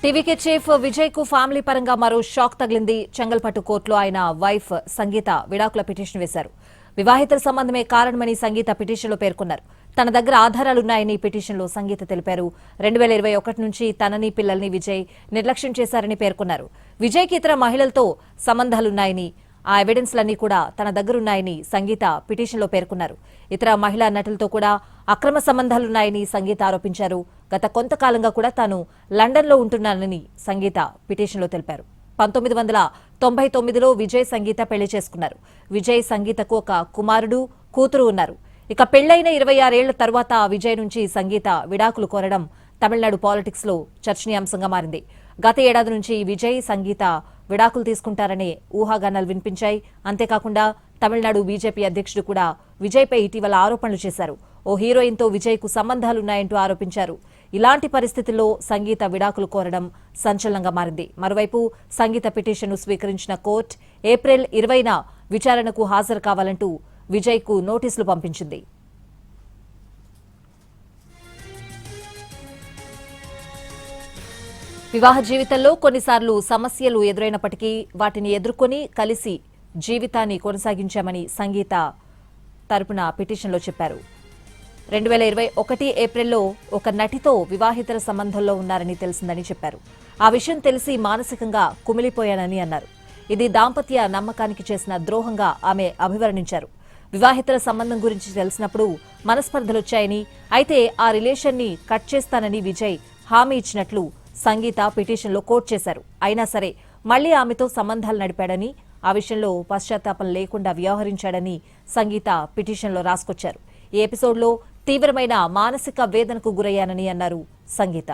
TVK chief Vijay కు family పరంగా మరో షాక్ తగిలింది. చెంగల్పట్టు కోర్టులో ఆయన వైఫ్ సంగీత విడాకుల పిటిషన్ వేశారు. వివాహితల సంబంధమే కారణమని సంగీత పిటిషన్లో పేర్కొన్నారు. తన దగ్గర ఆధారాలున్నాయని పిటిషన్లో సంగీత తెలిపారు. 2021 నుంచి తనని పిల్లల్ని విజయ్ నిర్లక్ష్యం చేశారని పేర్కొన్నారు. విజయ్కి ఇతర మహిళలతో సంబంధాలున్నాయని, ఆ ఎవిడెన్స్లన్నీ కూడా తన దగ్గరున్నాయని సంగీత పిటిషన్లో పేర్కొన్నారు. ఇతర మహిళా నటులతో కూడా అక్రమ సంబంధాలున్నాయని సంగీత ఆరోపించారు. గత కొంతకాలంగా కూడా తాను లండన్లో ఉంటున్నానని సంగీత పిటిషన్లో తెలిపారు. 1999లో విజయ్ సంగీత పెళ్లి చేసుకున్నారు. విజయ్ సంగీతకు ఒక కుమారుడు, కూతురు ఉన్నారు. ఇక పెళ్లైన 26 ఏళ్ల తర్వాత విజయ్ నుంచి సంగీత విడాకులు కోరడం తమిళనాడు పాలిటిక్స్ లో చర్చనీయాంశంగా మారింది. గత ఏడాది నుంచి విజయ్ సంగీత విడాకులు తీసుకుంటారనే ఊహాగానాలు వినిపించాయి. అంతేకాకుండా తమిళనాడు బీజేపీ అధ్యక్షుడు కూడా విజయ్పై ఇటీవల ఆరోపణలు చేశారు. ఓ హీరోయిన్తో విజయ్కు సంబంధాలున్నాయంటూ ఆరోపించారు. ఇలాంటి పరిస్థితుల్లో సంగీత విడాకులు కోరడం సంచలనంగా మారింది. మరోవైపు సంగీత పిటిషన్ను స్వీకరించిన కోర్టు ఏప్రిల్ 20న విచారణకు హాజరు కావాలంటూ విజయ్కు నోటీసులు పంపించింది. వివాహ జీవితంలో కొన్నిసార్లు సమస్యలు ఎదురైనప్పటికీ వాటిని ఎదుర్కొని కలిసి జీవితాన్ని కొనసాగించామని సంగీత తరపున పిటిషన్లో చెప్పారు. 2021 ఏప్రిల్లో ఒక నటితో వివాహితర సంబంధంలో ఉన్నారని తెలిసిందని చెప్పారు. ఆ విషయం తెలిసి మానసికంగా కుమిలిపోయానని అన్నారు. ఇది దాంపత్య నమ్మకానికి చేసిన ద్రోహంగా ఆమె అభివర్ణించారు. వివాహితర సంబంధం గురించి తెలిసినప్పుడు మనస్పర్ధలొచ్చాయని, అయితే ఆ రిలేషన్ని కట్ చేస్తానని విజయ్ హామీ ఇచ్చినట్లు సంగీత పిటిషన్లో కోట్ చేశారు. అయినా సరే మళ్లీ ఆమెతో సంబంధాలు నడిపాడని, ఆ విషయంలో పశ్చాత్తాపం లేకుండా వ్యవహరించాడని సంగీత పిటిషన్లో రాసుకొచ్చారు. ఈ ఎపిసోడ్లో తీవ్రమైన మానసిక వేదనకు గురయ్యానని అన్నారు సంగీత.